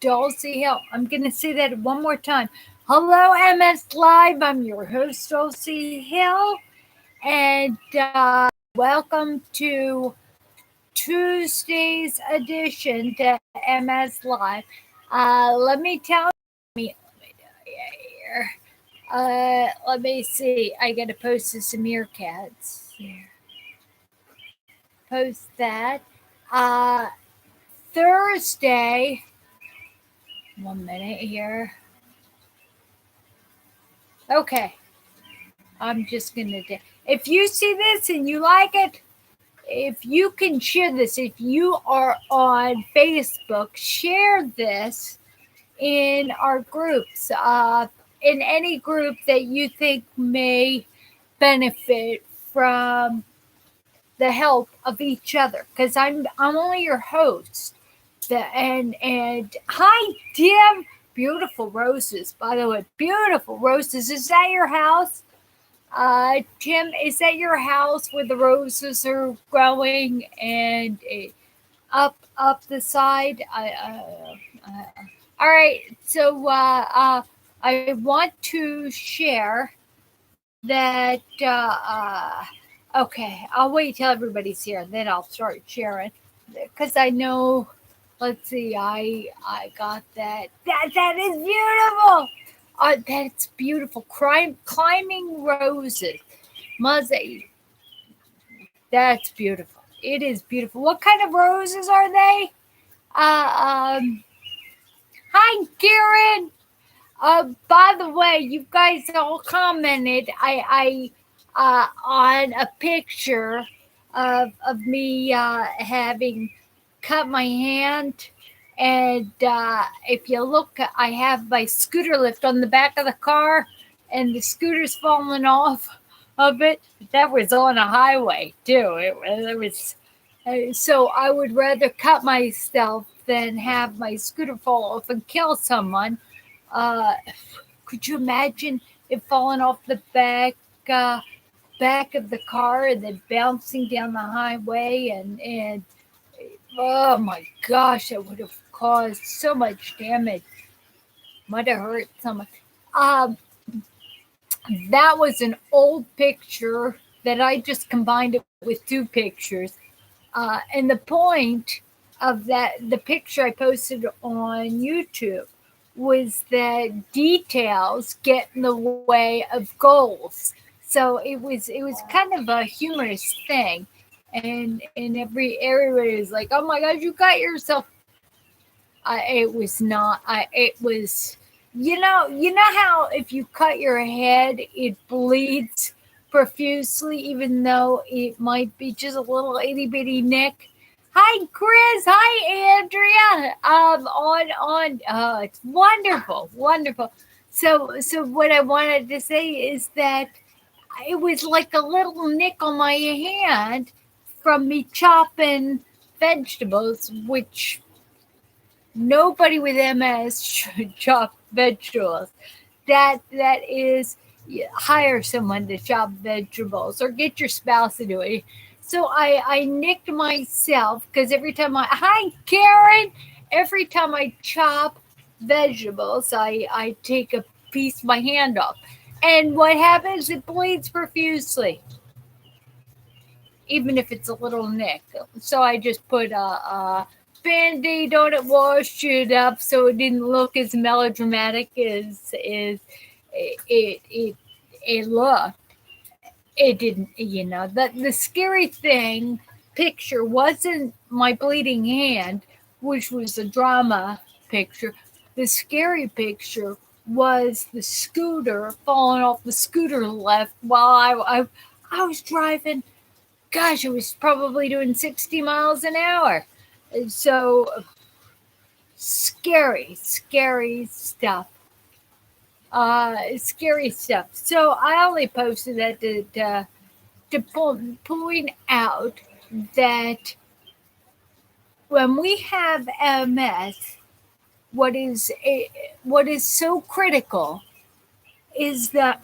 Dulci Hill. I'm going to say that one more time. Hello, MS Live. I'm your host, Dulci Hill, and welcome to Tuesday's edition to MS Live. Let me tell me here. Let me see. I got to post some meerkats here. Post that. Thursday. 1 minute here. Okay. I'm just going to. If you see this and you like it, if you can share this, if you are on Facebook, share this in our groups, in any group that you think may benefit from the help of each other. Because I'm only your host. And hi, Tim. Beautiful roses, by the way. Beautiful roses. Is that your house? Tim, is that your house where the roses are growing and up the side? All right. So I want to share that. Okay, I'll wait till everybody's here, then I'll start sharing because I know. Let's see. I got that. That is beautiful. That's beautiful. Climbing roses. Mosaic. That's beautiful. It is beautiful. What kind of roses are they? Hi, Karen. By the way, you guys all commented. I on a picture of me having cut my hand. And if you look, I have my scooter lift on the back of the car, and the scooter's falling off of it. That was on a highway too. It was so I would rather cut myself than have my scooter fall off and kill someone. Could you imagine it falling off the back of the car and then bouncing down the highway and oh my gosh, it would have caused so much damage. Might have hurt someone. That was an old picture that I just combined it with two pictures. And the point of the picture I posted on YouTube was that details get in the way of goals. So it was kind of a humorous thing. And everybody was like, "Oh my gosh, you cut yourself!" It was not. It was. You know how if you cut your head, it bleeds profusely, even though it might be just a little itty bitty nick. Hi, Chris. Hi, Andrea. It's wonderful, wonderful. So what I wanted to say is that it was like a little nick on my hand from me chopping vegetables, which nobody with MS should chop vegetables. That is, hire someone to chop vegetables or get your spouse to do it. So I nicked myself because every time hi Karen, every time I chop vegetables, I take a piece of my hand off. And what happens? It bleeds profusely, even if it's a little nick. So I just put a Band-Aid on it, washed it up so it didn't look as melodramatic as it looked. It didn't, the scary thing picture wasn't my bleeding hand, which was a drama picture. The scary picture was the scooter falling off the scooter left while I was driving. Gosh, it was probably doing 60 miles an hour. So scary stuff. Scary stuff. So I only posted that to point out that when we have MS, what is so critical is that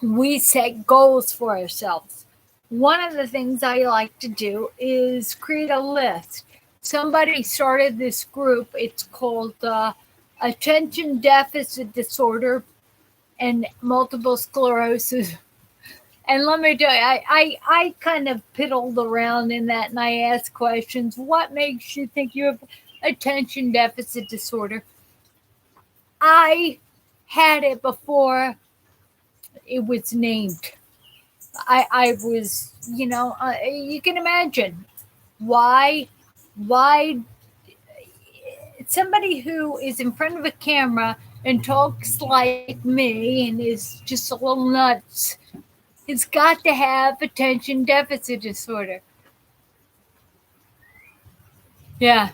we set goals for ourselves. One of the things I like to do is create a list. somebody started this group. It's called Attention Deficit Disorder and Multiple Sclerosis. And let me tell you, I kind of piddled around in that and I asked questions. What makes you think you have attention deficit disorder? I had it before it was named. I was, you can imagine why somebody who is in front of a camera and talks like me and is just a little nuts has got to have attention deficit disorder. Yeah.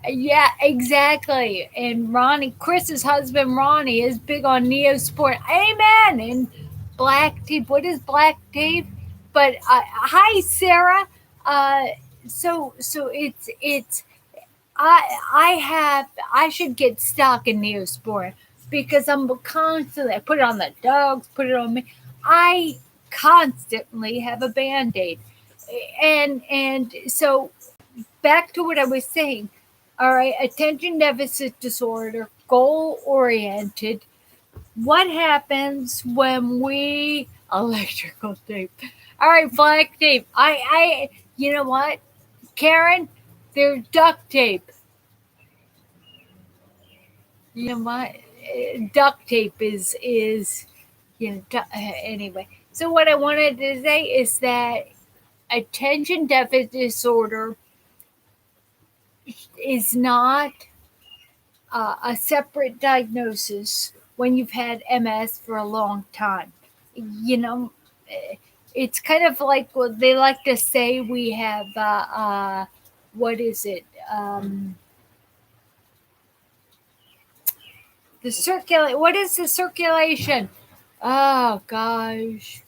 Yeah, exactly. And Chris's husband Ronnie is big on Neosport. Amen. And black tape. What is black tape? But hi, Sarah. Uh, so it's I should get stock in Neosport because I'm constantly I put it on the dogs, put it on me. I constantly have a band-aid. And so back to what I was saying. All right, attention deficit disorder, goal oriented. What happens when we electrical tape? All right, black tape. You know what, Karen? There's duct tape. You know what? Duct tape is anyway. So what I wanted to say is that attention deficit disorder is not a separate diagnosis when you've had MS for a long time. You know, it's kind of like what they like to say we have, what is it? What is the circulation? Oh gosh.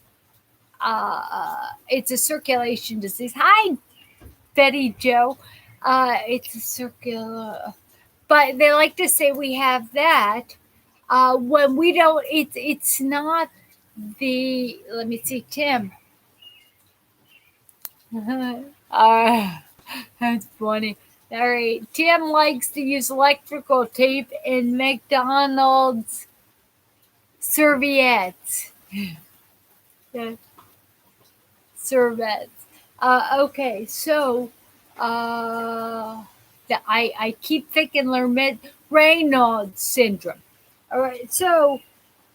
It's a circulation disease. Hi, Betty Joe. It's a circular, but they like to say we have that when we don't. It's not the. Let me see, Tim. That's funny. All right, Tim likes to use electrical tape and McDonald's serviettes. Yeah, serviettes. Okay, so I keep thinking Raynaud's syndrome. All right, so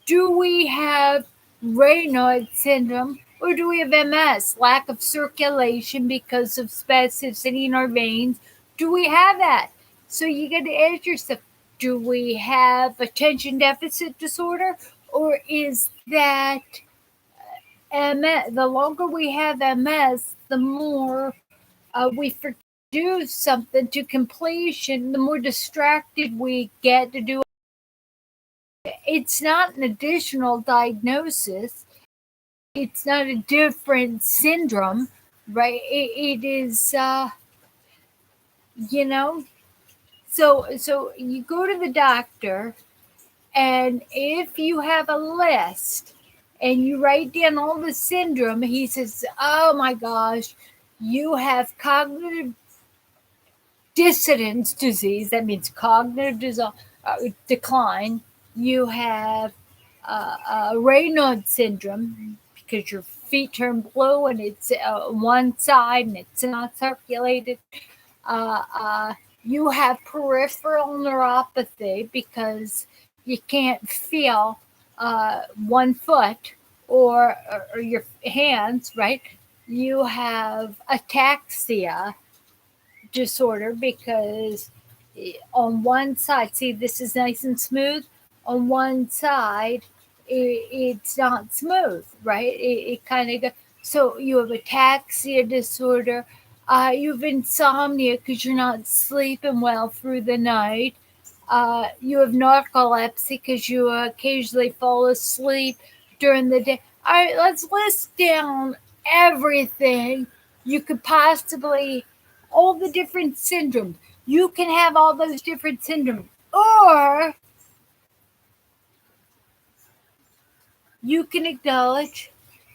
do we have Raynaud's syndrome or do we have MS, lack of circulation because of spasticity in our veins? Do we have that? So you got to ask yourself, do we have attention deficit disorder or is that MS? The longer we have MS, the more we do something to completion, the more distracted we get to do. It's not an additional diagnosis. It's not a different syndrome, right? It is, you know. So you go to the doctor, and if you have a list and you write down all the syndrome, he says, "Oh my gosh, you have cognitive dissonance disease." That means cognitive decline. You have Raynaud's syndrome because your feet turn blue and it's one side and it's not circulated. Uh, uh, you have peripheral neuropathy because you can't feel one foot or your hands, right? You have ataxia disorder because on one side, see, this is nice and smooth. On one side, it's not smooth, right? It kind of goes. So you have ataxia disorder. You have insomnia because you're not sleeping well through the night. You have narcolepsy because you occasionally fall asleep during the day. All right, let's list down everything you could possibly, all the different syndromes. You can have all those different syndromes, or you can acknowledge,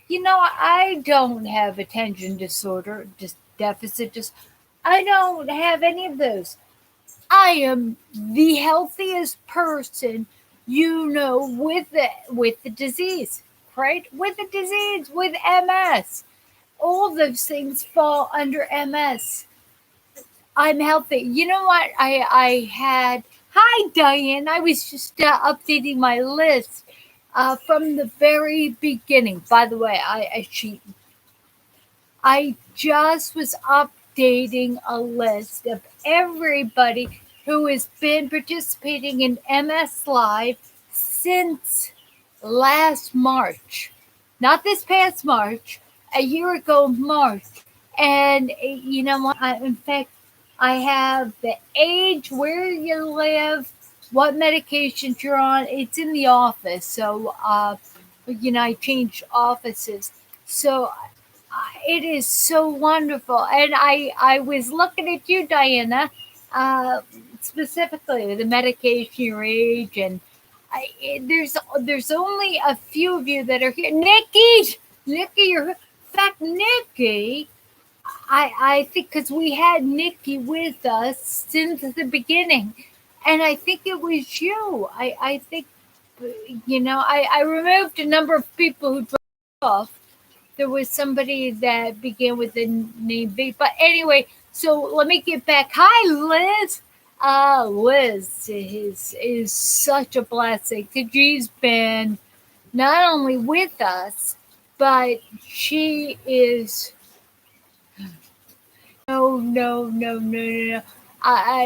I don't have attention disorder, just deficit. Just I don't have any of those. I am the healthiest person with the disease, right? With the disease, with MS. All those things fall under MS. I'm healthy. You know what? I had. Hi, Diane. I was just updating my list from the very beginning. By the way, I just was updating a list of everybody who has been participating in MS Live since last March. Not this past March, a year ago, March. And you know what? In fact, I have the age, where you live, what medications you're on. It's in the office. So, I changed offices. So it is so wonderful. And I was looking at you, Diana, uh, specifically the medication, your age, and there's only a few of you that are here. Nikki, in fact, Nikki, I think because we had Nikki with us since the beginning, and I think it was you. I think, I removed a number of people who dropped off. There was somebody that began with the name V. But anyway, so let me get back. Hi, Liz. Liz is such a blessing because she's been not only with us, but she is no.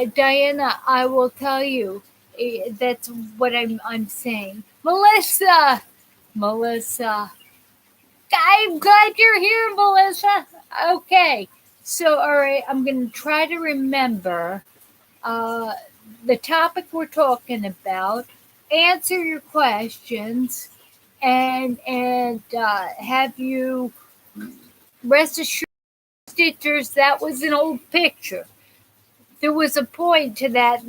Diana, I will tell you. That's what I'm saying. Melissa, I'm glad you're here, Melissa. Okay, so all right, I'm gonna try to remember uh, the topic we're talking about, answer your questions, and have you rest assured, stitchers. That was an old picture. There was a point to that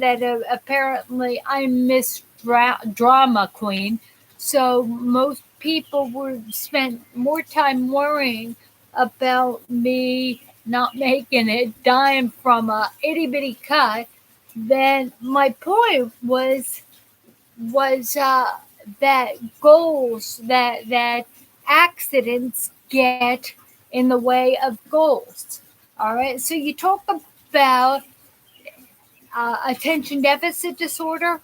apparently I'm Miss Drama Queen, so most people were spent more time worrying about me not making it, dying from a itty bitty cut. Then my point was that goals that accidents get in the way of goals. All right, so you talk about attention deficit disorder.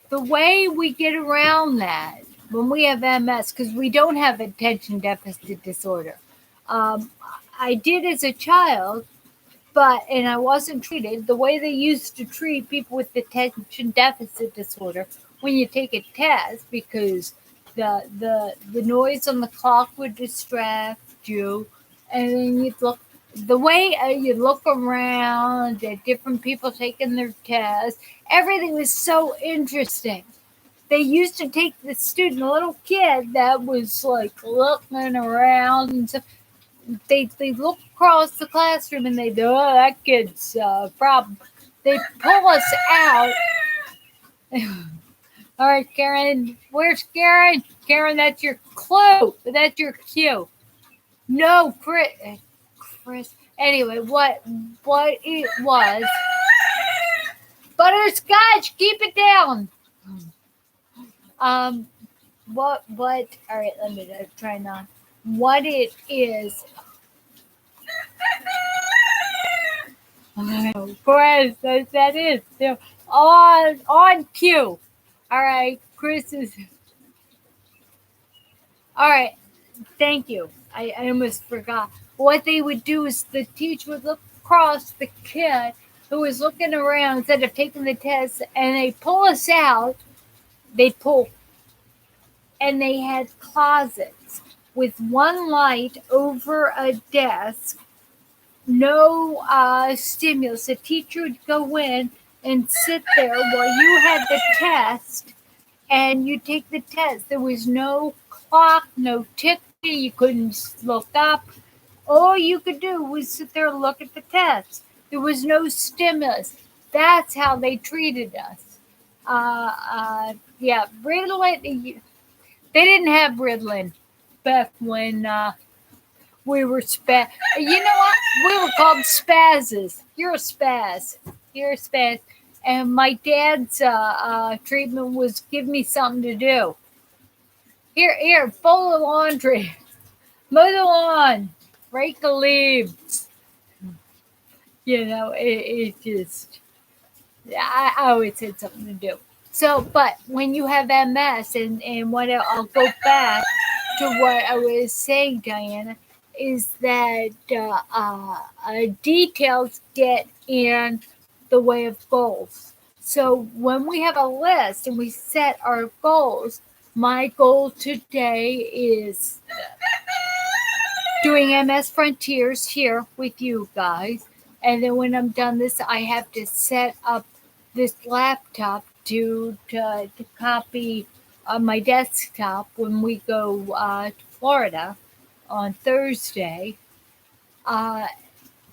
The way we get around that when we have MS, because we don't have attention deficit disorder. Um, I did as a child, and I wasn't treated the way they used to treat people with attention deficit disorder when you take a test, because the noise on the clock would distract you, and then you'd look the way you look around at different people taking their tests. Everything was so interesting. They used to take the student, a little kid that was like looking around and stuff. They look across the classroom and they go, "Oh, that kid's problem." They pull us out. All right, Karen. Where's Karen? Karen, that's your clue. That's your cue. No, Chris. Anyway, what it was? Butterscotch. Keep it down. Um, what? All right, let me try not. What it is? Of course, that is. So on cue. All right, Chris is. All right, thank you. I almost forgot. What they would do is the teacher would look across the kid who was looking around instead of taking the test, and they pull us out. They pull, and they had closets with one light over a desk, no stimulus. The teacher would go in and sit there while you had the test, and you take the test. There was no clock, no ticking. You couldn't look up. All you could do was sit there and look at the test. There was no stimulus. That's how they treated us. Yeah, Ritalin. They didn't have Ritalin back We were You know what? We were called spazzes. You're a spaz. You're a spaz. And my dad's treatment was give me something to do. Here, fold the laundry, mow the lawn, rake the leaves. It just, I always had something to do. So, but when you have MS, and what I'll go back to what I was saying, Diana, is that details get in the way of goals. So when we have a list and we set our goals, my goal today is doing MS Frontiers here with you guys. And then when I'm done this, I have to set up this laptop to copy on my desktop when we go to Florida on Thursday.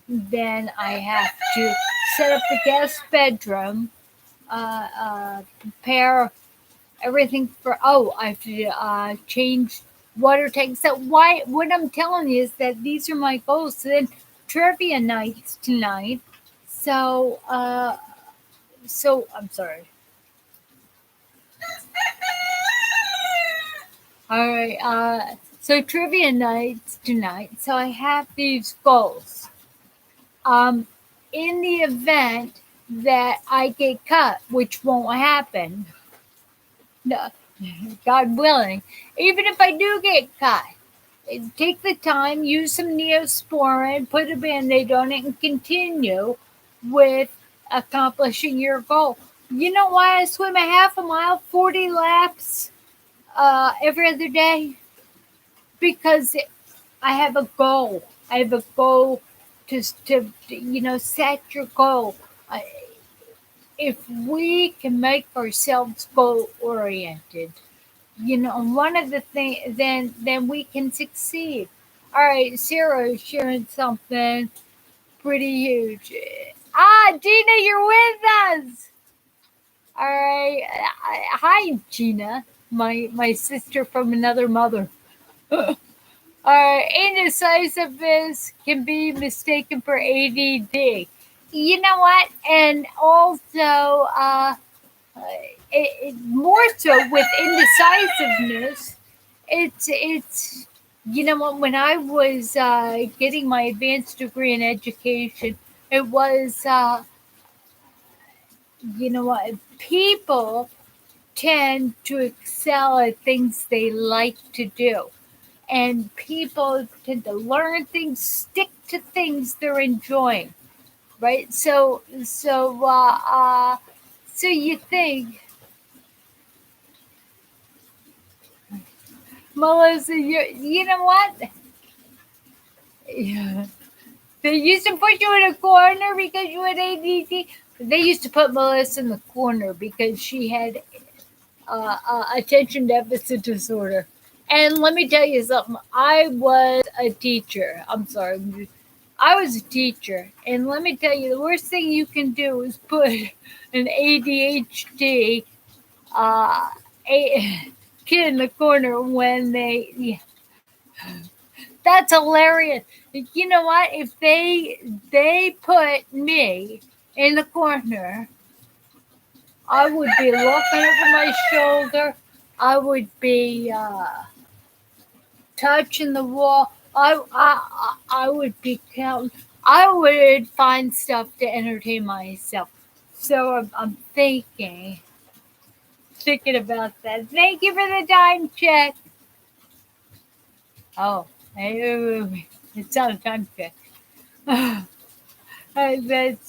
Then I have to set up the guest bedroom, prepare everything for. I have to change water tanks. So what I'm telling you is that these are my goals. So then trivia nights tonight. So I'm sorry. All right. So trivia nights tonight. So I have these goals. In the event that I get cut, which won't happen, no, God willing, even if I do get cut, take the time, use some Neosporin, put a Band-Aid on it, and continue with accomplishing your goal. You know why I swim a half a mile, 40 laps every other day? Because I have a goal. I have a goal to set your goal. If we can make ourselves goal oriented, one of the things, then we can succeed. All right, Sarah is sharing something pretty huge. Gina, you're with us. All right, hi, Gina, my sister from another mother. Indecisiveness can be mistaken for ADD. You know what? And also, more so with indecisiveness, it's when I was getting my advanced degree in education, it was people tend to excel at things they like to do. And people tend to learn things, stick to things they're enjoying, right? So you think, Melissa, you know what? Yeah. They used to put you in a corner because you had ADD. They used to put Melissa in the corner because she had attention deficit disorder. And let me tell you something. I was a teacher. I'm sorry. I was a teacher. And let me tell you, the worst thing you can do is put an ADHD kid in the corner when they... That's hilarious. You know what? If they put me in the corner, I would be looking over my shoulder. I would be touching the wall. I would be counting. I would find stuff to entertain myself. So I'm thinking about that. Thank you for the time check. Oh, it's not a time check. That's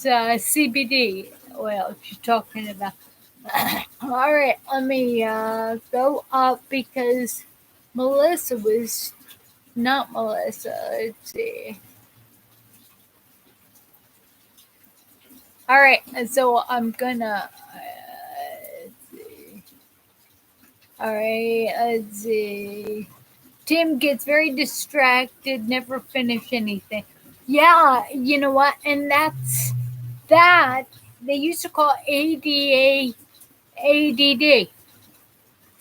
CBD oil she's talking about. All right, let me go up because Melissa was not Melissa. Let's see. All right, and so I'm gonna. Let's see. All right, let's see. Tim gets very distracted, never finish anything. Yeah, you know what? And that's that they used to call ADD.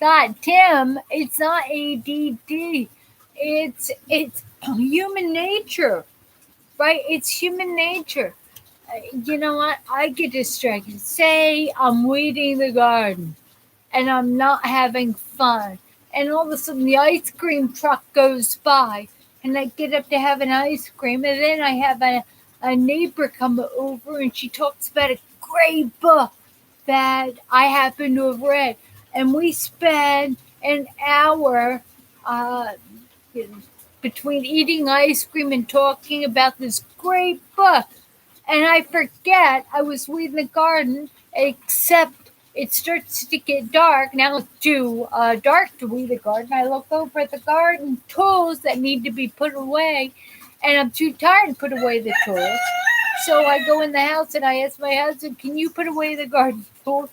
God, Tim, it's not ADD. It's human nature, right? It's human nature. You know what? I get distracted. Say I'm weeding the garden and I'm not having fun. And all of a sudden the ice cream truck goes by and I get up to have an ice cream. And then I have a neighbor come over and she talks about a great book that I happen to have read. And we spend an hour uh, between eating ice cream and talking about this great book. And I forget I was weeding the garden, except it starts to get dark. Now it's too dark to weed the garden. I look over at the garden tools that need to be put away, and I'm too tired to put away the tools. So I go in the house and I ask my husband, "Can you put away the garden tools?"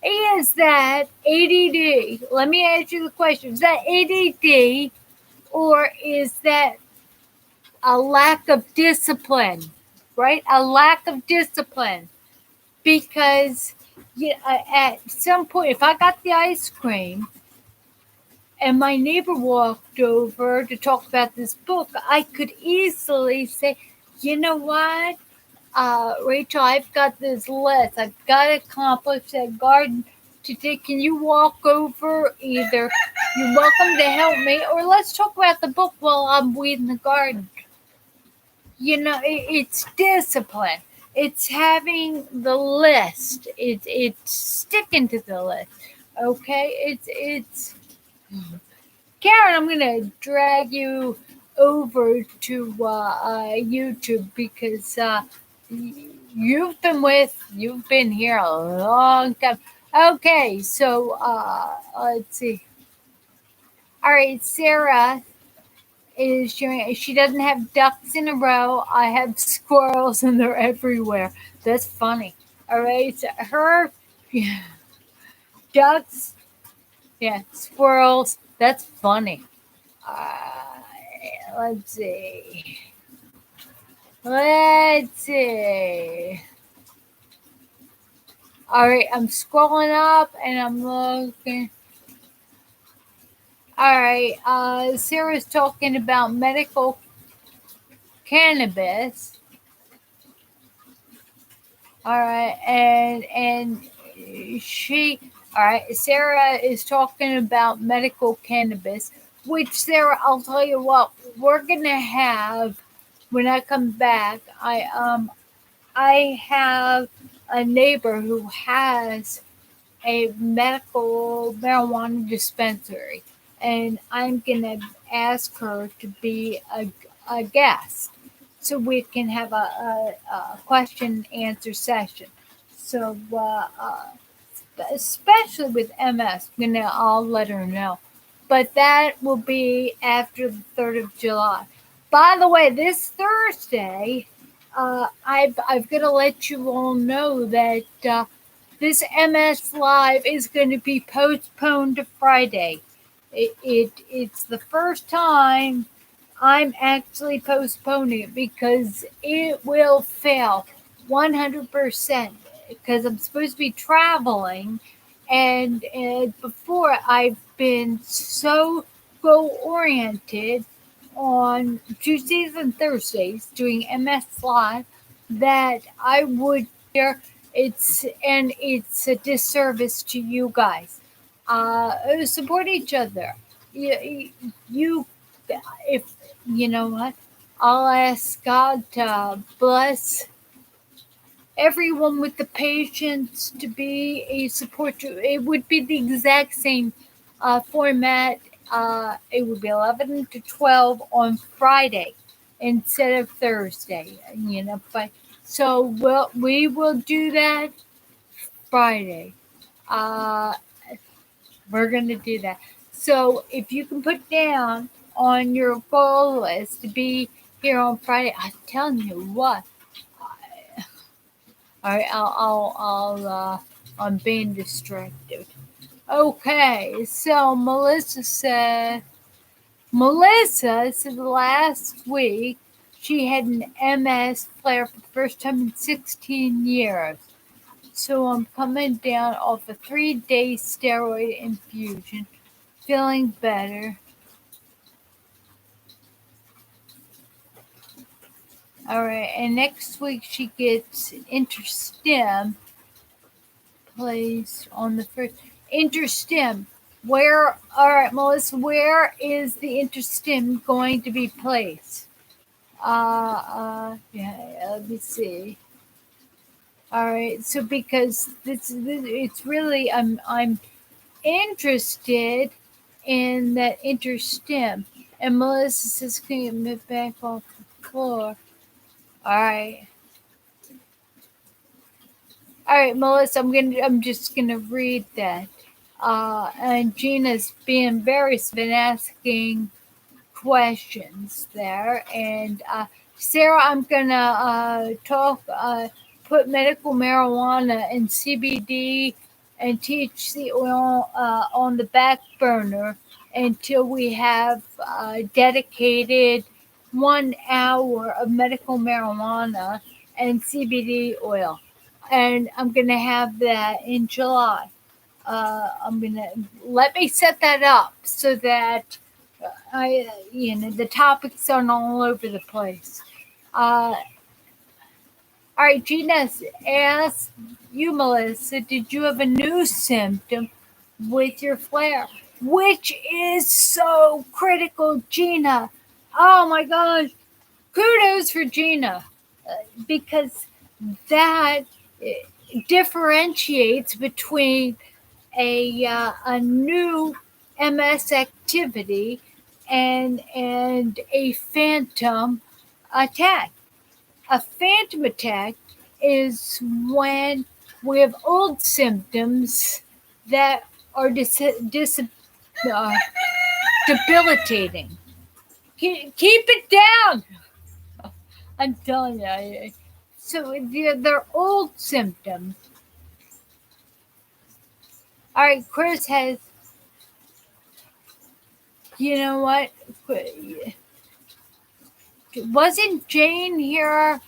Is that ADD? Let me ask you the question. Is that ADD or is that a lack of discipline? Right? A lack of discipline. Because at some point, if I got the ice cream and my neighbor walked over to talk about this book, I could easily say, you know what, Rachel, I've got this list. I've got to accomplish that garden today. Can you walk over? Either you're welcome to help me, or let's talk about the book while I'm weeding the garden. It's discipline. It's having the list. It's sticking to the list. Okay, it's Karen. I'm gonna drag you over to YouTube because you've been here a long time. Okay, so let's see. All right, Sarah is showing she doesn't have ducks in a row. I have squirrels and they're everywhere. That's funny. All right, so her ducks, yeah, squirrels. That's funny. Uh, let's see. Let's see. All right, I'm scrolling up and I'm looking. All right, Sarah's talking about medical cannabis. All right, and she, all right, Sarah is talking about medical cannabis, which Sarah, I'll tell you what, we're gonna have when I come back. I have a neighbor who has a medical marijuana dispensary, and I'm gonna ask her to be a guest so we can have a question and answer session. So, especially with MS, I'll let her know. But that will be after the 3rd of July. By the way, this Thursday, I've got to let you all know that this MS Live is going to be postponed to Friday. It's the first time I'm actually postponing it because it will fail 100% because I'm supposed to be traveling. And before, I've been so goal oriented on Tuesdays and Thursdays doing MS Live that I would hear it's a disservice to you guys. Support each other. You if you know what, I'll ask God to bless everyone with the patience to be a support. It would be the exact same format. It would be 11 to 12 on Friday instead of Thursday. But so we will do that Friday. Uh, we're gonna do that. So if you can put down on your goal list to be here on Friday, I'm telling you what. All right, I'm being distracted. Okay, so Melissa said last week she had an MS flare for the first time in 16 years. So I'm coming down off a 3-day steroid infusion, feeling better. All right, and next week she gets interstim placed on the first. Interstim. Where, all right, Melissa, where is the interstim going to be placed? Yeah, let me see. All right, so because this it's really, I'm interested in that interstim. And Melissa says, can you move back off the floor? All right. All right, Melissa, I'm just gonna read that. And Gina's being been asking questions there. And Sarah, I'm gonna put medical marijuana and CBD and THC oil on the back burner until we have dedicated 1 hour of medical marijuana and CBD oil. And I'm gonna have that in July. I'm gonna let me set that up so that the topics aren't all over the place. All right, Gina asked you, Melissa, did you have a new symptom with your flare? Which is so critical, Gina. Oh my gosh, kudos for Gina, because that differentiates between a new MS activity and a phantom attack. A phantom attack is when we have old symptoms that are debilitating. Keep it down. I'm telling you. So they're old symptoms. All right, Chris has. You know what? Wasn't Jane here?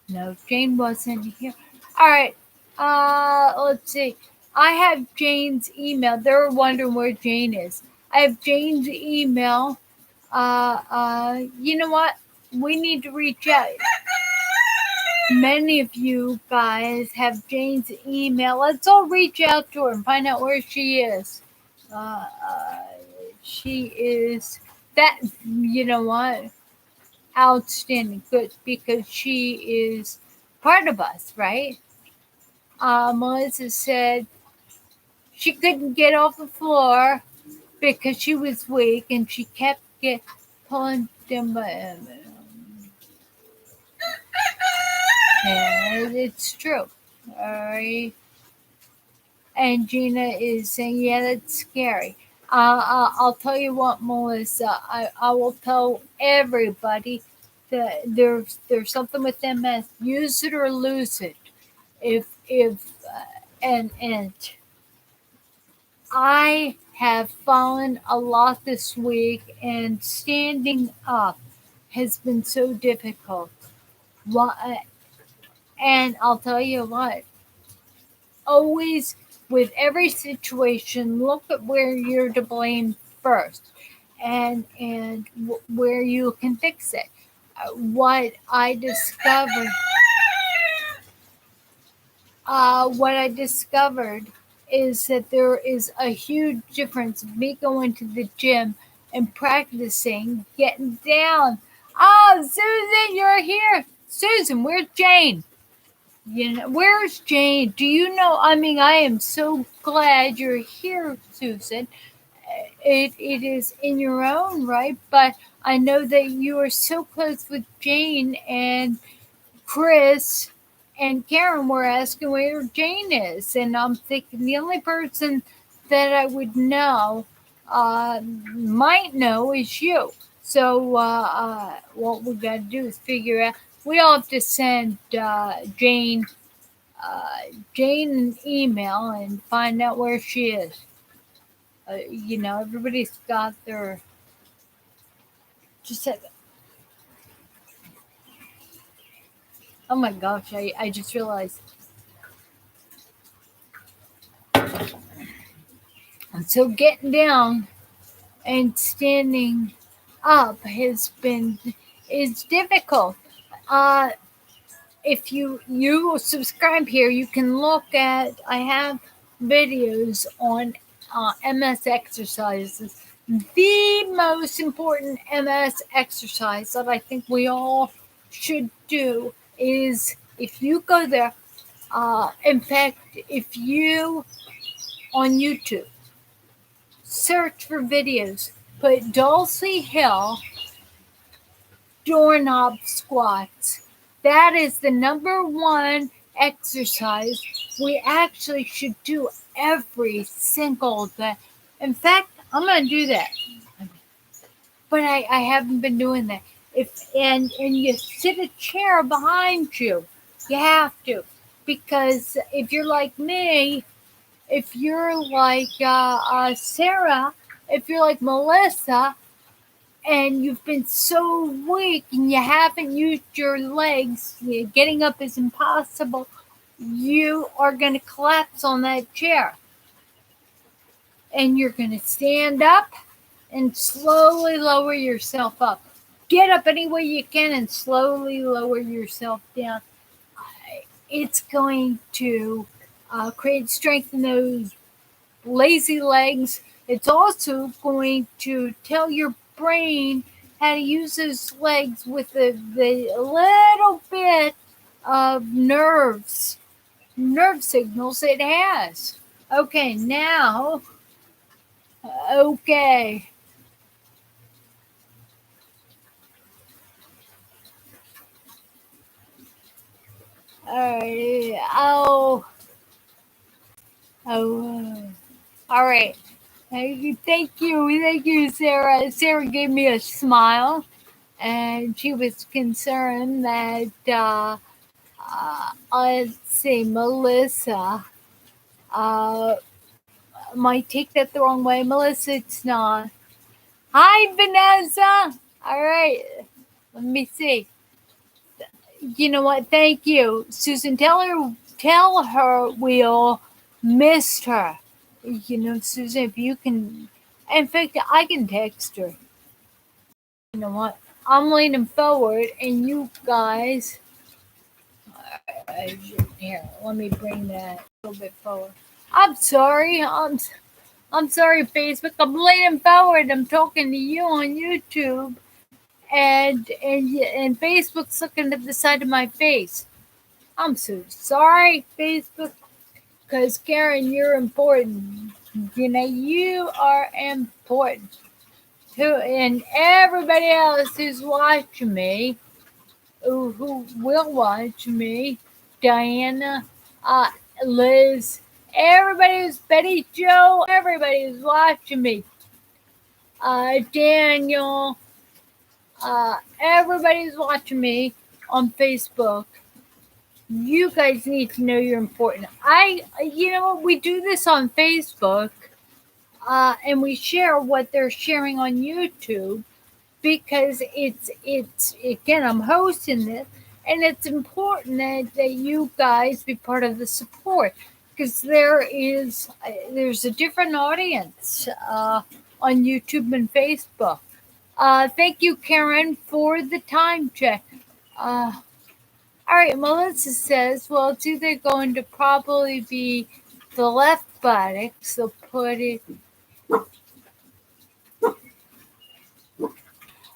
No, Jane wasn't here. All right. Let's see. I have Jane's email. They're wondering where Jane is. I have Jane's email. You know what? We need to reach out. Many of you guys have Jane's email. Let's all reach out to her and find out where she is. She is that. You know what? Outstanding, good, because she is part of us, right? Melissa said she couldn't get off the floor because she was weak and she kept pulling them. Yeah, it's true. All right. And Gina is saying, yeah, that's scary. I'll tell you what, Melissa, I will tell everybody that there's something with MS. Use it or lose it. And I have fallen a lot this week, and standing up has been so difficult. And I'll tell you what, always with every situation, look at where you're to blame first and where you can fix it. What I discovered is that there is a huge difference of me going to the gym and practicing getting down. Oh, Susan, you're here. Susan, where's Jane? Where's Jane? Do you know? I mean, I am so glad you're here, Susan. It is in your own right, but I know that you are so close with Jane, and Chris and Karen were asking where Jane is, and I'm thinking the only person that I would know, might know, is you. So what we got to do is figure out. We all have to send Jane an email and find out where she is. Everybody's got their. Just said, oh my gosh! I just realized. And so getting down and standing up is difficult. if you subscribe here, you can look at, I have videos on MS exercises. The most important MS exercise that I think we all should do is, if you go there, in fact, if you on YouTube search for videos, put Dulci Hill doorknob squats. That is the number one exercise we actually should do every single day. In fact, I'm going to do that. But I haven't been doing that. And you sit a chair behind you. You have to. Because if you're like me, if you're like Sarah, if you're like Melissa, and you've been so weak and you haven't used your legs, getting up is impossible, you are going to collapse on that chair. And you're going to stand up and slowly lower yourself up. Get up any way you can and slowly lower yourself down. It's going to create strength in those lazy legs. It's also going to tell your brain how to use those legs with the little bit of nerve signals it has. Okay, now, okay. All right. All right. Thank you, Sarah. Sarah gave me a smile, and she was concerned that let's see, Melissa might take that the wrong way. Melissa, it's not. Hi, Vanessa. All right. Let me see. You know what? Thank you, Susan. Tell her we all missed her. You know, Susan, if you can. In fact, I can text her. You know what? I'm leaning forward, and you guys. Here, let me bring that a little bit forward. I'm sorry. I'm sorry, Facebook. I'm leaning forward. I'm talking to you on YouTube, and Facebook's looking at the side of my face. I'm so sorry, Facebook, because Karen, you're important. You know, you are important too, and everybody else who's watching me, who will watch me, Diana, Liz, everybody who's Betty Joe, everybody who's watching me, Daniel, everybody who's watching me on Facebook. You guys need to know you're important. You know, we do this on Facebook, and we share what they're sharing on YouTube, because it's again, I'm hosting this, and it's important that you guys be part of the support, because there's a different audience on YouTube and Facebook. Thank you, Karen, for the time check. All right, Melissa says, well, it's either going to probably be the left buttock, so put it.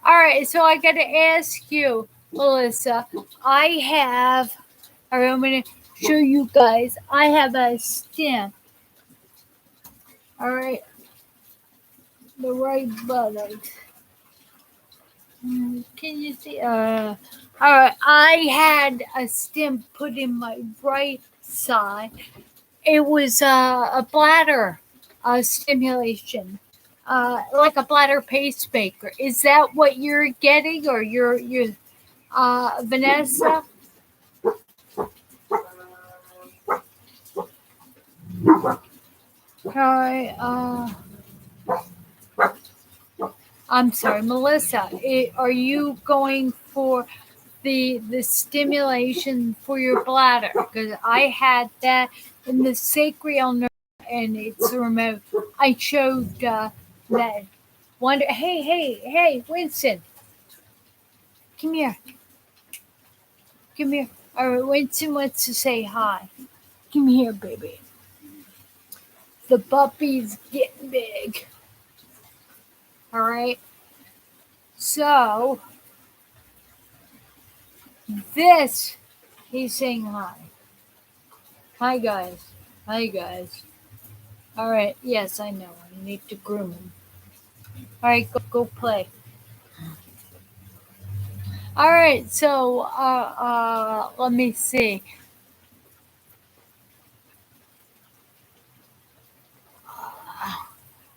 All right, so I got to ask you, Melissa, all right, I'm going to show you guys, I have a stem. All right, the right buttock. Can you see? All right, I had a stem put in my right side. It was a bladder stimulation, like a bladder pacemaker. Is that what you're getting, or you're Vanessa? Hi, I'm sorry, Melissa. Are you going for the stimulation for your bladder? Because I had that in the sacral nerve, and it's remote. I showed that. Hey, Winston, come here. Come here. All right, Winston wants to say hi. Come here, baby. The puppy's getting big. All right. So, this, he's saying hi. Hi, guys. Hi, guys. All right. Yes, I know. I need to groom him. All right, go play. All right. So, let me see.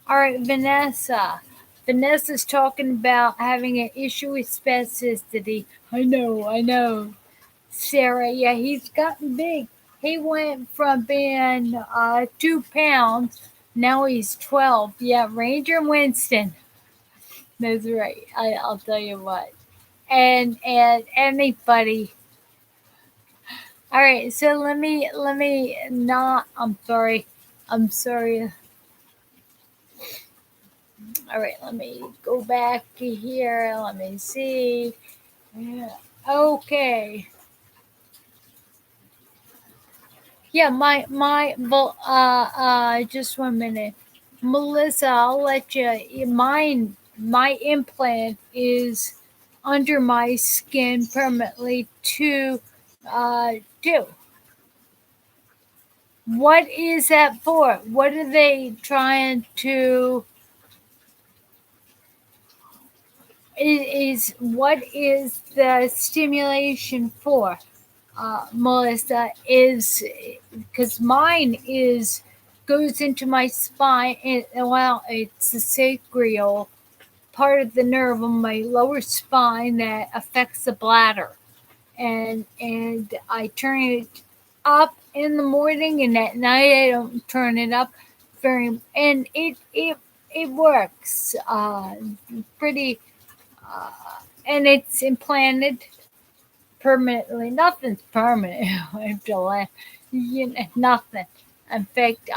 All right, Vanessa. Vanessa's talking about having an issue with spasticity. I know. Sarah, yeah, he's gotten big. He went from being 2 pounds, now he's 12. Yeah, Ranger Winston. That's right. I'll tell you what. And anybody. All right, so let me not. I'm sorry. I'm sorry. All right, let me go back here. Let me see. Yeah. Okay. Yeah, just 1 minute. Melissa, I'll let you. My implant is under my skin permanently to do. What is that for? What are they trying to? What is the stimulation for? Melissa, is because mine is goes into my spine. Well, it's the sacral part of the nerve on my lower spine that affects the bladder, and I turn it up in the morning, and at night I don't turn it up very, and it works pretty, uh, and it's implanted permanently. Nothing's permanent. I have to laugh. Nothing. In fact,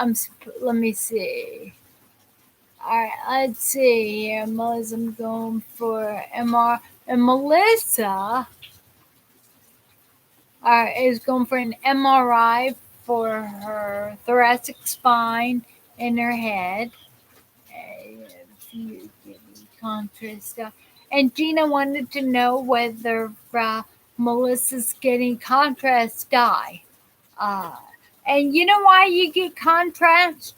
let me see. All right, let's see here. I'm going for MR. And Melissa is going for an MRI for her thoracic spine and her head. Contrast stuff. And Gina wanted to know whether Melissa's getting contrast dye. And you know why you get contrast?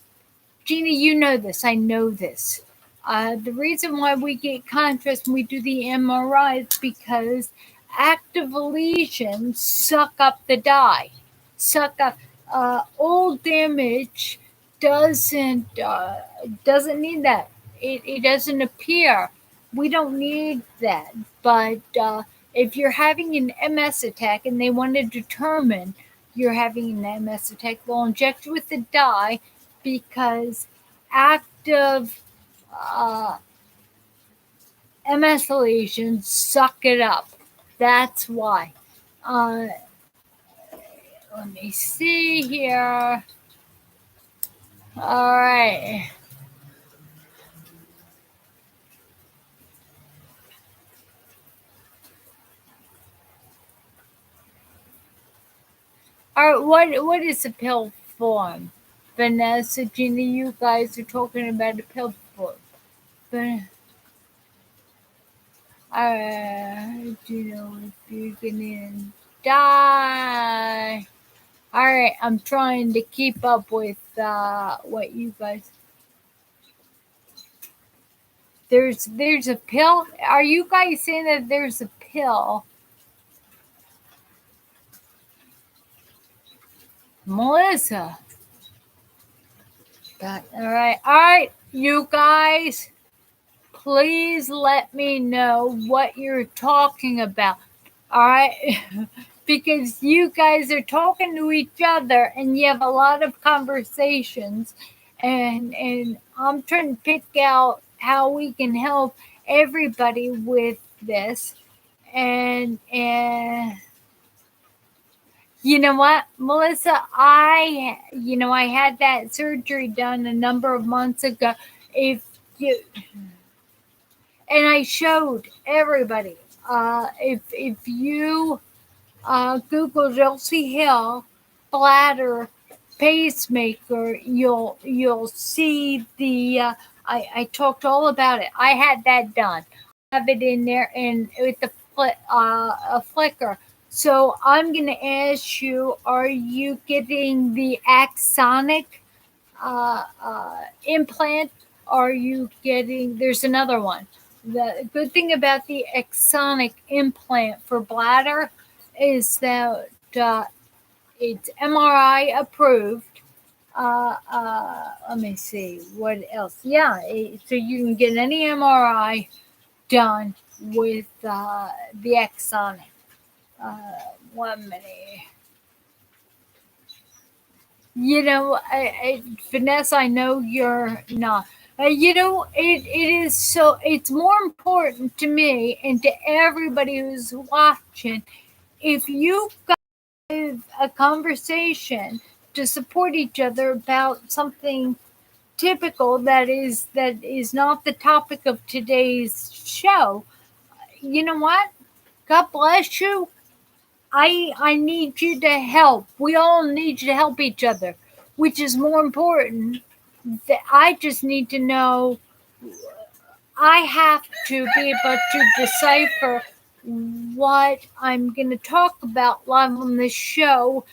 Gina, you know this. I know this. The reason why we get contrast when we do the MRI is because active lesions suck up the dye. Suck up. Old damage doesn't need that. It doesn't appear. We don't need that. But if you're having an MS attack and they want to determine you're having an MS attack, they'll inject you with the dye because active MS lesions suck it up. That's why. Let me see here. All right. All right, what is the pill form? Vanessa, Gina, you guys are talking about a pill form. But do you know if you're gonna die? All right, I'm trying to keep up with what you guys. There's a pill. Are you guys saying that there's a pill? Melissa. All right, you guys. Please let me know what you're talking about. All right, because you guys are talking to each other and you have a lot of conversations, and I'm trying to pick out how we can help everybody with this, and you know what, Melissa, I had that surgery done a number of months ago. If you and I showed everybody. If you Google Dulci Hill bladder pacemaker. You'll see the. I talked all about it. I had that done. I have it in there and with the a flicker. So I'm going to ask you: are you getting the axonic implant? Are you getting? There's another one. The good thing about the axonic implant for bladder is that it's MRI approved. Let me see what else. Yeah, so you can get any MRI done with the axonic. 1 minute. Vanessa, I know you're not. It is so. It's more important to me and to everybody who's watching. If you have a conversation to support each other about something typical that is not the topic of today's show, you know what? God bless you. I need you to help. We all need you to help each other, which is more important. That I just need to know. I have to be able to decipher what I'm going to talk about live on the show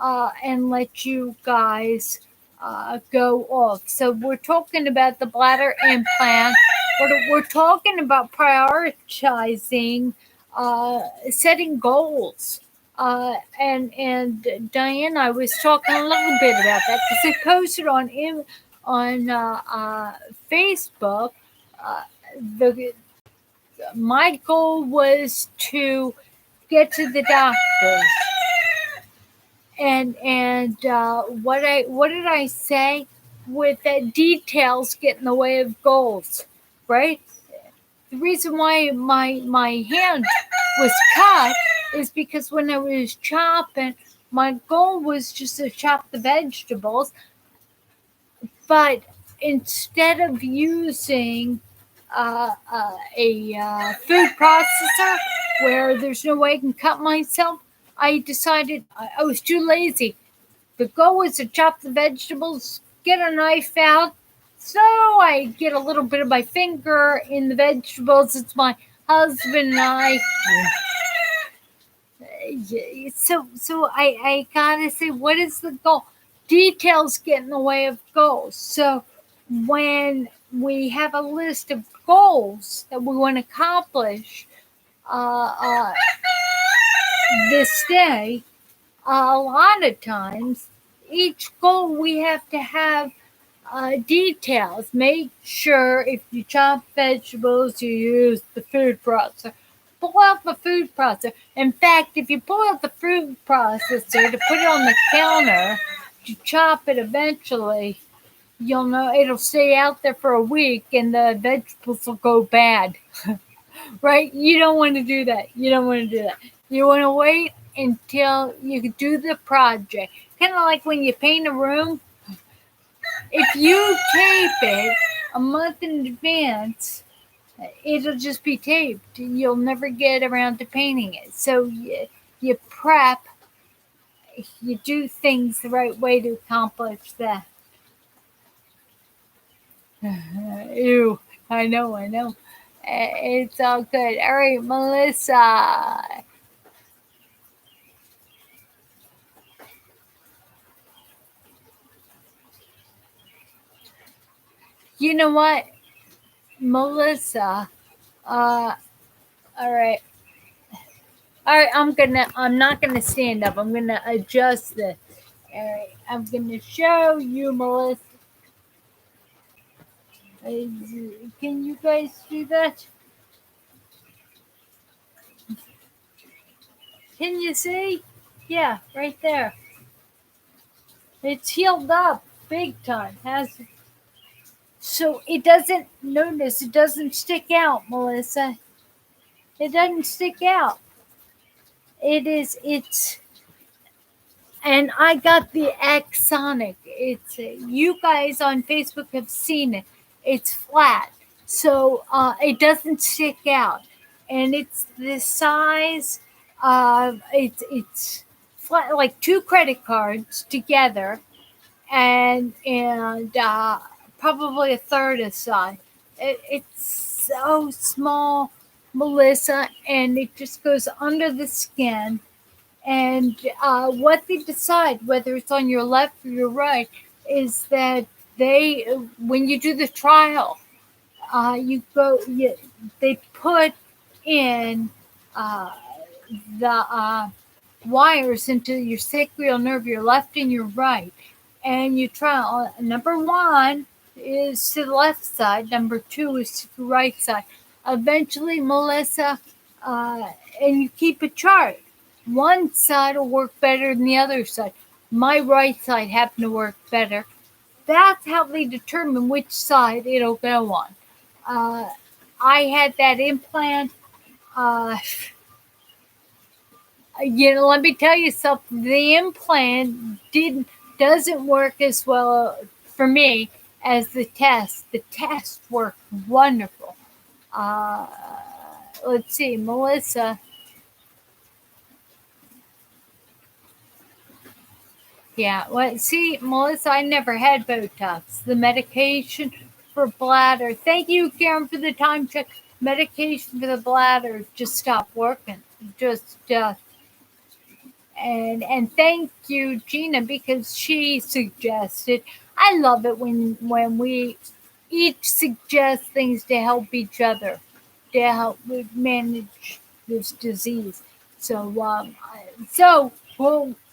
and let you guys go off. So we're talking about the bladder implant. We're talking about prioritizing, setting goals. And Diane, I was talking a little bit about that because I posted on Facebook. Uh, the My goal was to get to the doctors, and what did I say? With that, details get in the way of goals, right? The reason why my hand was cut is because when I was chopping, my goal was just to chop the vegetables, but instead of using a food processor where there's no way I can cut myself, I decided I was too lazy. The goal was to chop the vegetables, get a knife out, so I get a little bit of my finger in the vegetables. It's my husband and I. So I gotta say, what is the goal? Details get in the way of goals. So when we have a list of goals that we want to accomplish this day, a lot of times each goal we have to have details. Make sure if you chop vegetables, you use the food processor. Pull out the food processor. In fact, if you pull out the food processor to put it on the counter to chop it eventually, you'll know it'll stay out there for a week and the vegetables will go bad. Right? You don't want to do that. You don't want to do that. You want to wait until you do the project. Kind of like when you paint a room. If you tape it a month in advance, it'll just be taped. You'll never get around to painting it. So you prep, you do things the right way to accomplish that. Ew, I know. It's all good. All right, Melissa. You know what, Melissa? All right. All right, I'm not gonna stand up. I'm gonna adjust this. All right, I'm gonna show you, Melissa. Can you guys do that? Can you see? Yeah, right there. It's healed up big time, has it? So it doesn't, notice it doesn't stick out, Melissa. It doesn't stick out. It's and I got the axonic. It's you guys on Facebook have seen it. It's flat, so it doesn't stick out, and it's the size It's like two credit cards together, and probably a third aside. It's so small, Melissa, and it just goes under the skin. And what they decide, whether it's on your left or your right, is that when you do the trial, they put in uh, the wires into your sacral nerve, your left and your right, and you try. Number one is to the left side. Number two is to the right side. Eventually, Melissa, and you keep a chart. One side will work better than the other side. My right side happened to work better. That's how they determine which side it'll go on. Uh, I had that implant. Uh, let me tell you something. The implant doesn't work as well for me as the test. The test worked wonderful. Uh, let's see, Melissa. Yeah, well, see, Melissa, I never had Botox. The medication for bladder. Thank you, Karen, for the time check. Medication for the bladder just stopped working. Just and thank you, Gina, because she suggested. I love it when we each suggest things to help each other, to help manage this disease. So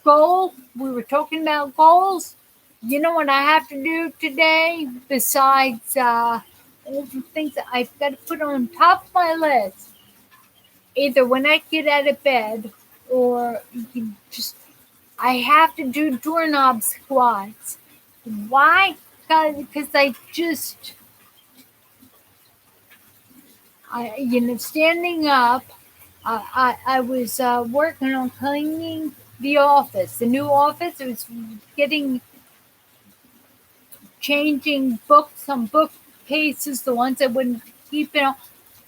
goal. We were talking about goals. You know what I have to do today besides all the things that I've got to put on top of my list. Either when I get out of bed, or you just I have to do doorknob squats. Why? Because standing up. I was working on cleaning the office, the new office. It was changing books on bookcases, the ones I wouldn't keep in.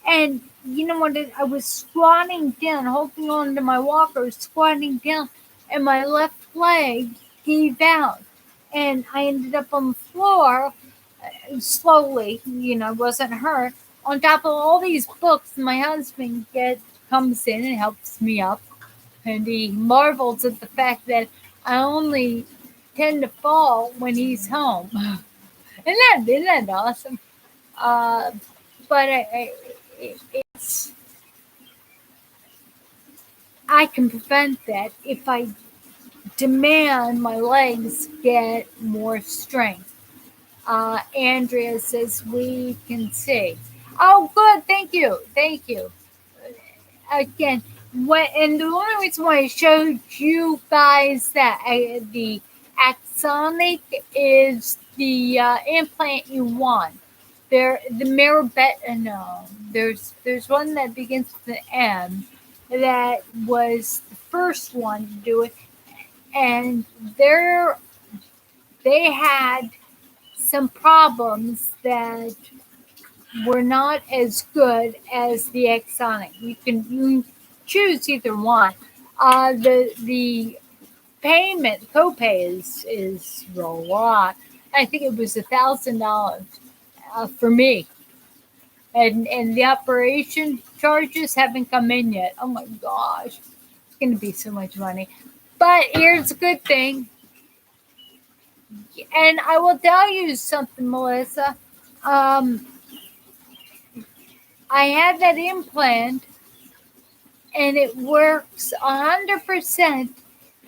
And you know what? I was squatting down, holding on to my walker, squatting down, and my left leg gave out. And I ended up on the floor slowly, wasn't hurt, on top of all these books. My husband comes in and helps me up, and he marvels at the fact that I only tend to fall when he's home. Isn't that awesome? But I can prevent that if I demand my legs get more strength. Andrea says we can see. Oh, good. Thank you. Thank you. Again, and the only reason why I showed you guys that the axonic is the implant you want. The no. There's one that begins with an M that was the first one to do it, and they had some problems that were not as good as the axonic. You can choose either one. The payment copay is a lot. I think it was $1,000 for me, and the operation charges haven't come in yet. Oh my gosh, it's going to be so much money. But here's a good thing, and I will tell you something, Melissa. I had that implant, and it works 100%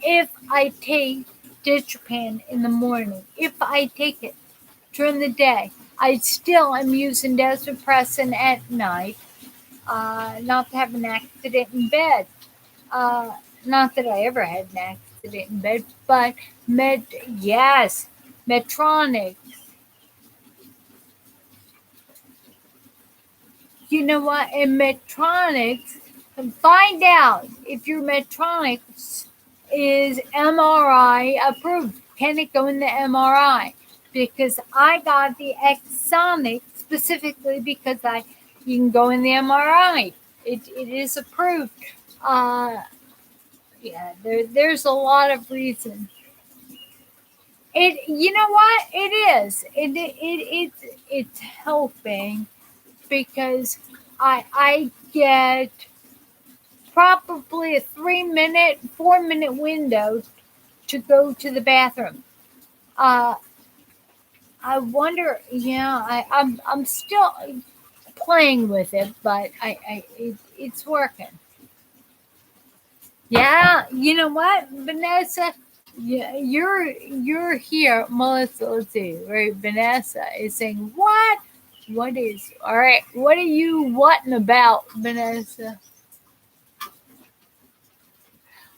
if I take ditropan in the morning. If I take it during the day, I still am using desmopressin at night, not to have an accident in bed. Not that I ever had an accident in bed, but Medtronic. You know what? In Medtronics, find out if your Medtronics is MRI approved. Can it go in the MRI? Because I got the axonic specifically because you can go in the MRI. It is approved. Yeah, there's a lot of reasons. You know what? It is. It's helping because I get probably a 3 minute, 4 minute window to go to the bathroom. Uh, I wonder. Yeah, I'm still playing with it, but it's working. Yeah, you know what, Vanessa? Yeah, you're here, Melissa. Let's see, right? Vanessa is saying what? What is all right? What are you whatting about, Vanessa?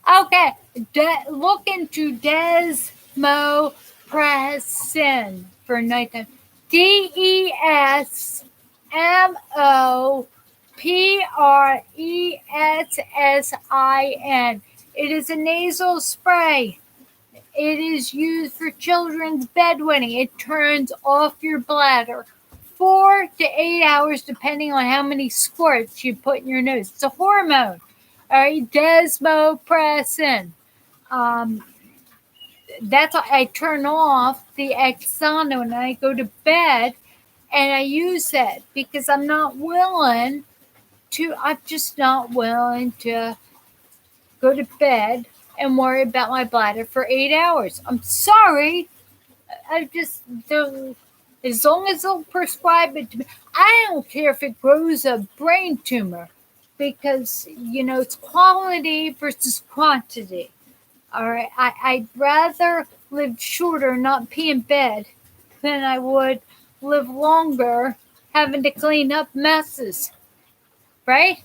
Okay, look into desmopressin for nighttime. DESMOPRESSIN. It is a nasal spray. It is used for children's bedwetting. It turns off your bladder 4 to 8 hours, depending on how many squirts you put in your nose. It's a hormone. All right, desmopressin. Um, that's why I turn off the Exano when I go to bed, and I use that because I'm not willing to. I'm just not willing to go to bed and worry about my bladder for 8 hours. I'm sorry. I just don't. As long as they'll prescribe it to me, I don't care if it grows a brain tumor because it's quality versus quantity. All right, I'd rather live shorter, not pee in bed, than I would live longer having to clean up messes. Right?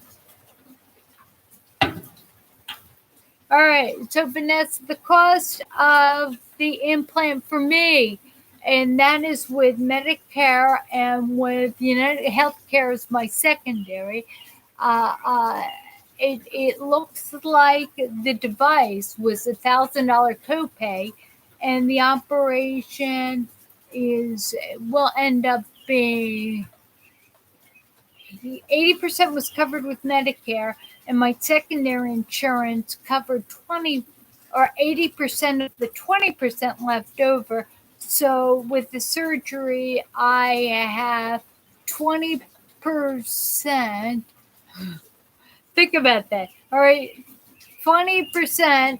All right. So Vanessa, the cost of the implant for me, and that is with Medicare and with United Healthcare is my secondary. Uh, uh, it looks like the device was $1,000 copay, and the operation will end up being 80% was covered with Medicare, and my secondary insurance covered 20 or 80% of the 20% left over. So with the surgery, I have 20%. Think about that. All right, 20%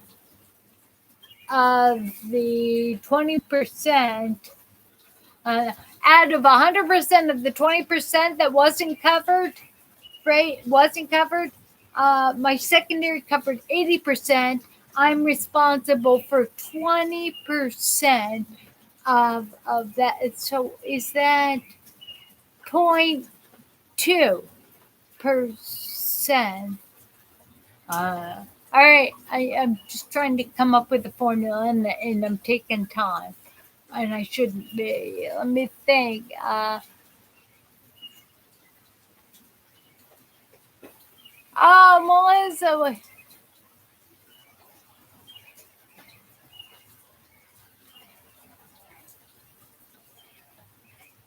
of the 20%, out of 100% of the 20% that wasn't covered, right? Wasn't covered. My secondary covered 80%. I'm responsible for 20% of that. So is that 0.2%? All right, I'm just trying to come up with a formula, and I'm taking time, and I shouldn't be. Let me think. Oh, Melissa.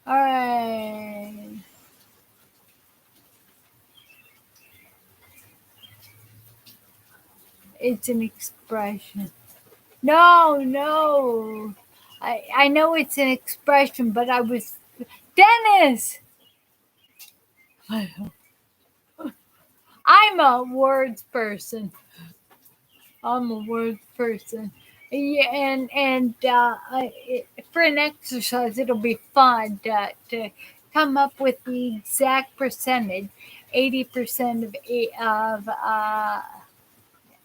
All right. It's an expression. No, no. I know it's an expression, but I was Dennis. I'm a words person. I'm a words person. Yeah, for an exercise, it'll be fun to come up with the exact percentage. 80% of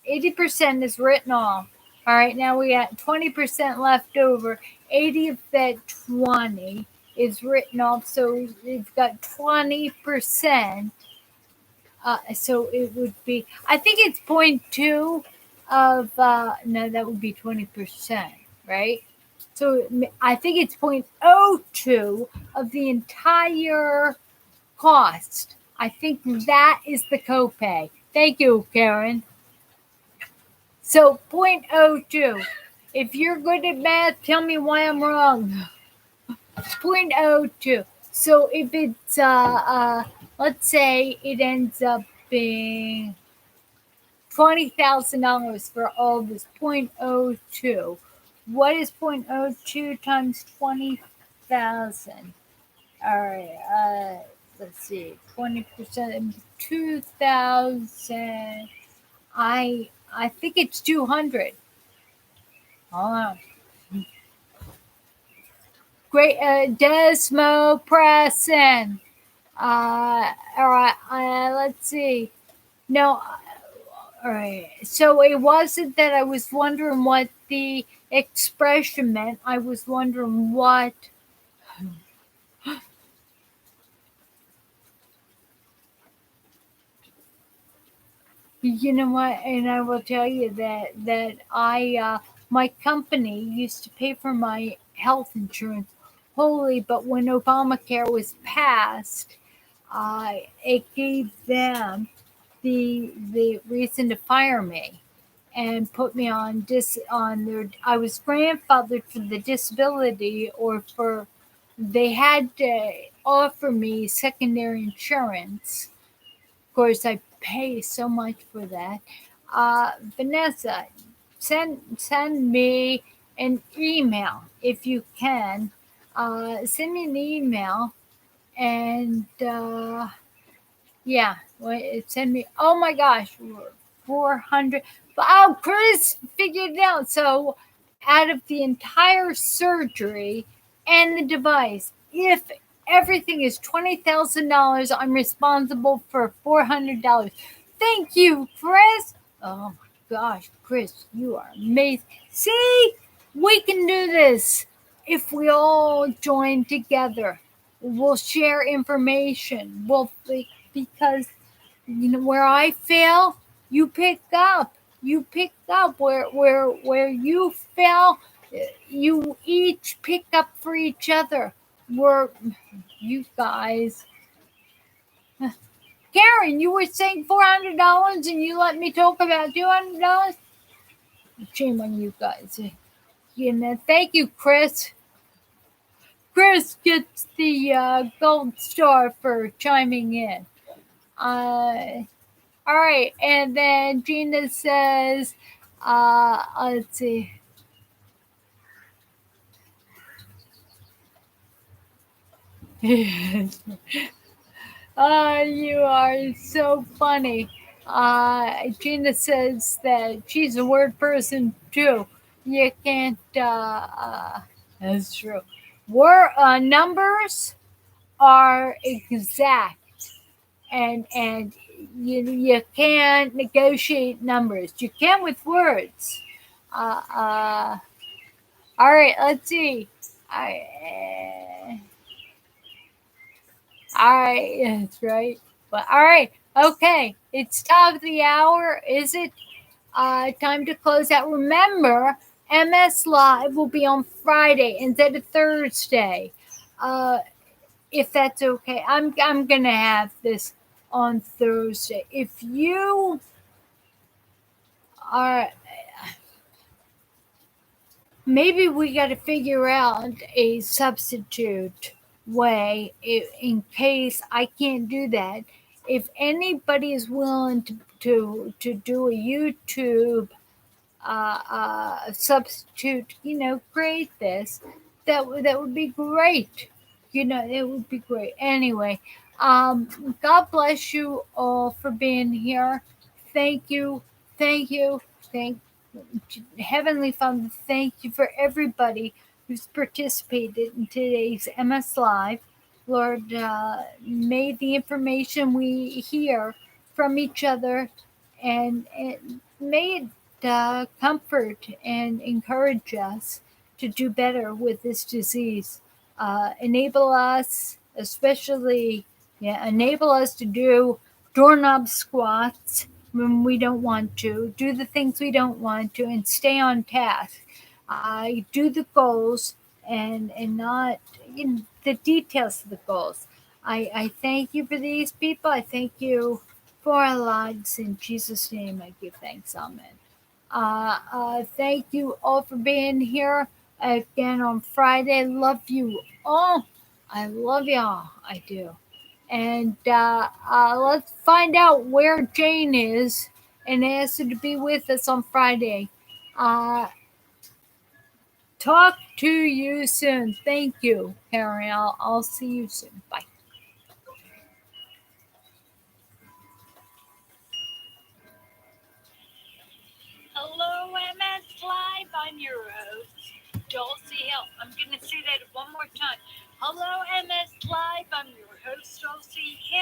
80% is written off. All right, now we got 20% left over. 80 of that 20 is written off, so we've got 20%. So it would be, I think it's point two of, no, that would be 20%, right? So I think it's 0.02 of the entire cost. I think that is the copay. Thank you, Karen. So 0.02. If you're good at math, tell me why I'm wrong. 0.02. So if it's let's say it ends up being $20,000 for all of this. 0.02. What is 0.02 times 20,000? All right. Let's see. 20%. 2,000. I think it's 200. Hold on. Great. Desmopressin. All right. Let's see. No. All right. So it wasn't that I was wondering what the expression meant. I was wondering what. You know what? And I will tell you that I my company used to pay for my health insurance wholly, but when Obamacare was passed, it gave them the reason to fire me and put me on their. I was grandfathered for the disability or for they had to offer me secondary insurance. Of course, I pay so much for that. Vanessa, send me an email if you can. Send me an email and yeah, send me. Oh my gosh, 400. Oh, Chris figured it out. So, out of the entire surgery and the device, if everything is $20,000, I'm responsible for $400. Thank you, Chris. Oh my gosh, Chris, you are amazing. See, we can do this if we all join together. We'll share information. Because where I fail, you pick up. You pick up where you fail. You each pick up for each other. We're you guys. Karen, you were saying $400 and you let me talk about $200. Shame on you guys. Thank you, Chris. Chris gets the gold star for chiming in. All right, and then Gina says, let's see. You are so funny. Gina says that she's a word person too. You can't. That's true. Numbers are exact, and you can't negotiate numbers. You can with words. All right, let's see. All right, that's right. But all right, okay. It's top of the hour. Is it time to close out? Remember, MS Live will be on Friday instead of Thursday. If that's okay, I'm gonna have this on Thursday. If you are, maybe we got to figure out a substitute way in case I can't do that. If anybody is willing to do a YouTube substitute, create this, that would be great. It would be great. Anyway, God bless you all for being here. Thank you, thank you, thank Heavenly Father. Thank you for everybody who's participated in today's MS Live. Lord, may the information we hear from each other and may it comfort and encourage us to do better with this disease. Enable us, enable us to do doorknob squats when we don't want to, do the things we don't want to, and stay on task. Do the goals and not the details of the goals. I thank you for these people. I thank you for our lives. In Jesus' name, I give thanks. Amen. Thank you all for being here again on Friday. Love you all. I love y'all. I do. And let's find out where Jane is and asked her to be with us on Friday. Talk to you soon. Thank you, Karen. I'll see you soon. Bye. Hello, MS Live on your host, Dulci. I'm going to say that